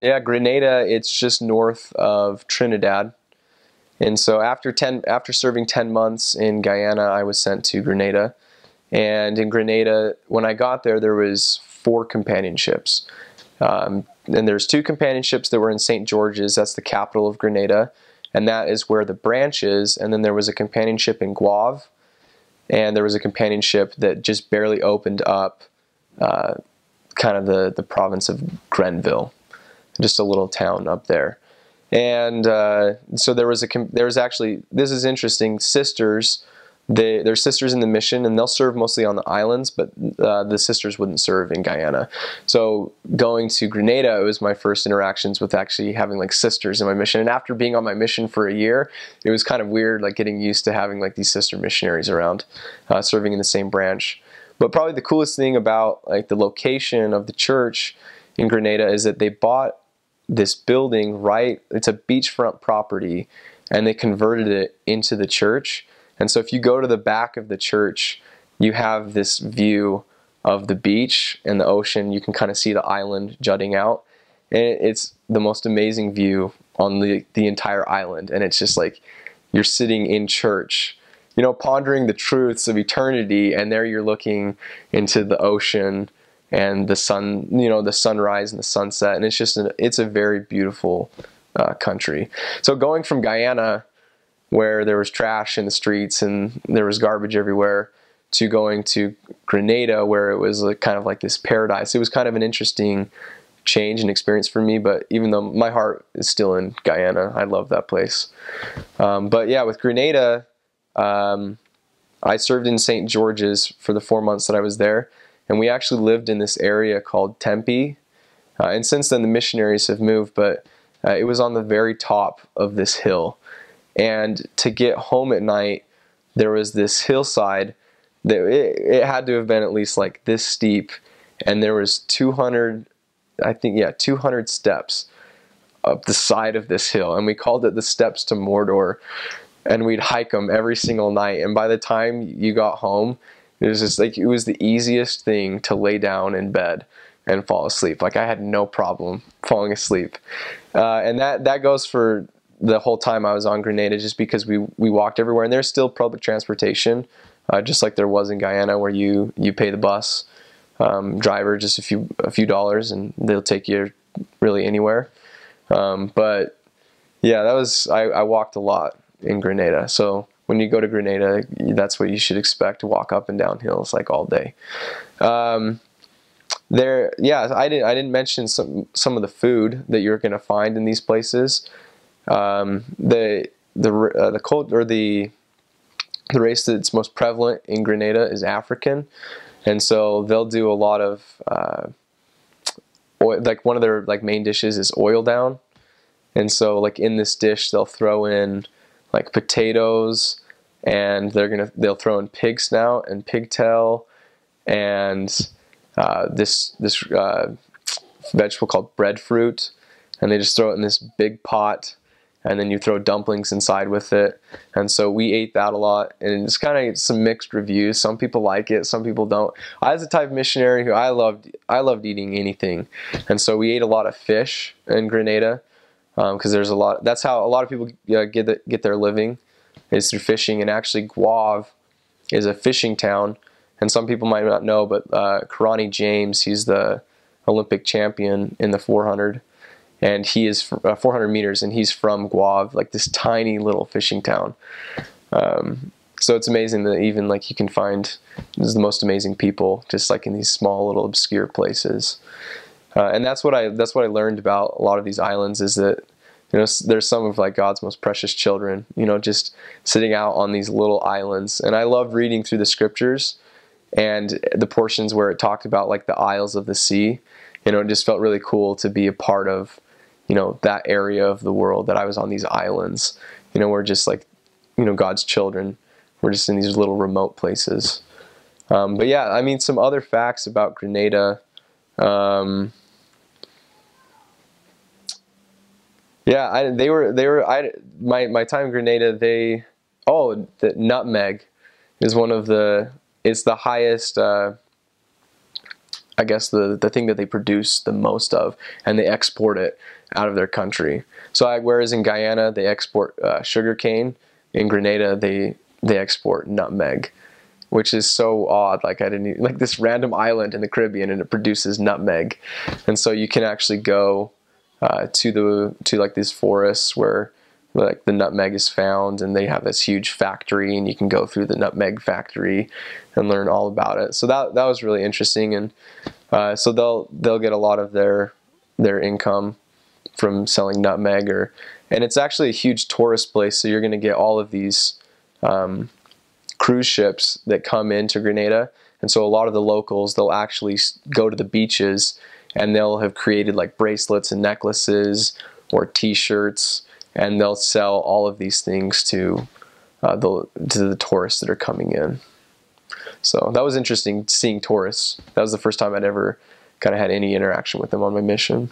Yeah, Grenada, it's just north of Trinidad. And so after serving 10 months in Guyana, I was sent to Grenada. And in Grenada, when I got there, there was 4 companionships. And there's 2 companionships that were in St. George's, that's the capital of Grenada, and that is where the branch is. And then there was a companionship in Guave, and there was a companionship that just barely opened up kind of the province of Grenville, just a little town up there. And so there was actually, this is interesting, sisters. They're sisters in the mission, and they'll serve mostly on the islands, but the sisters wouldn't serve in Guyana. So going to Grenada, it was my first interactions with actually having like sisters in my mission. And after being on my mission for a year, it was kind of weird, like getting used to having like these sister missionaries around, serving in the same branch. But probably the coolest thing about like the location of the church in Grenada is that they bought this building it's a beachfront property, and they converted it into the church. And so if you go to the back of the church, you have this view of the beach and the ocean. You can kind of see the island jutting out. And it's the most amazing view on the entire island. And it's just like you're sitting in church, you know, pondering the truths of eternity, and there you're looking into the ocean and the sun, you know, the sunrise and the sunset. And it's just it's a very beautiful country. So going from Guyana, where there was trash in the streets and there was garbage everywhere, to going to Grenada, where it was like, kind of like this paradise. It was kind of an interesting change and experience for me, but even though my heart is still in Guyana, I love that place. But yeah, with Grenada, I served in St. George's for the 4 months that I was there, and we actually lived in this area called Tempe. And since then the missionaries have moved, but it was on the very top of this hill. And to get home at night, there was this hillside that it had to have been at least like this steep, and there was 200, I think, yeah, 200 steps up the side of this hill, and we called it the steps to Mordor, and we'd hike them every single night. And by the time you got home, it was just like, it was the easiest thing to lay down in bed and fall asleep. Like, I had no problem falling asleep. And that goes for the whole time I was on Grenada, just because we walked everywhere, and there's still public transportation, just like there was in Guyana, where you pay the bus driver just a few dollars, and they'll take you really anywhere. But yeah, I walked a lot in Grenada. So when you go to Grenada, that's what you should expect, to walk up and down hills like all day. Yeah, I didn't mention some of the food that you're going to find in these places. The race that's most prevalent in Grenada is African, and so they'll do a lot of oil, like one of their like main dishes is oil down, and so like in this dish they'll throw in like potatoes, and they'll throw in pig snout and pigtail, and this vegetable called breadfruit, and they just throw it in this big pot, and then you throw dumplings inside with it. And so we ate that a lot, and it's kind of some mixed reviews. Some people like it, some people don't. I was the type of missionary who I loved eating anything, and so we ate a lot of fish in Grenada, because there's a lot. That's how a lot of people get their living, is through fishing. And actually, Guave is a fishing town, and some people might not know, but Karani James, he's the Olympic champion in the 400. And he is 400 meters, and he's from Guave, like this tiny little fishing town. So it's amazing that even like you can find the most amazing people just like in these small little obscure places. And that's what I learned about a lot of these islands, is that, you know, there's some of like God's most precious children, you know, just sitting out on these little islands. And I love reading through the scriptures and the portions where it talked about like the isles of the sea. You know, it just felt really cool to be a part of, you know, that area of the world, that I was on these islands. You know, we're just like, you know, God's children. We're just in these little remote places. But yeah, I mean, some other facts about Grenada. Yeah, my time in Grenada, the nutmeg is it's the highest I guess the thing that they produce the most of, and they export it out of their country. So whereas in Guyana they export sugarcane, in Grenada they export nutmeg, which is so odd. Like I didn't even, like this random island in the Caribbean, and it produces nutmeg, and so you can actually go to like these forests where like the nutmeg is found, and they have this huge factory, and you can go through the nutmeg factory and learn all about it. So that was really interesting, and so they'll get a lot of their income from selling nutmeg, and it's actually a huge tourist place. So you're going to get all of these cruise ships that come into Grenada, and so a lot of the locals, they'll actually go to the beaches, and they'll have created like bracelets and necklaces or T-shirts, and they'll sell all of these things to the tourists that are coming in. So that was interesting, seeing tourists. That was the first time I'd ever kind of had any interaction with them on my mission.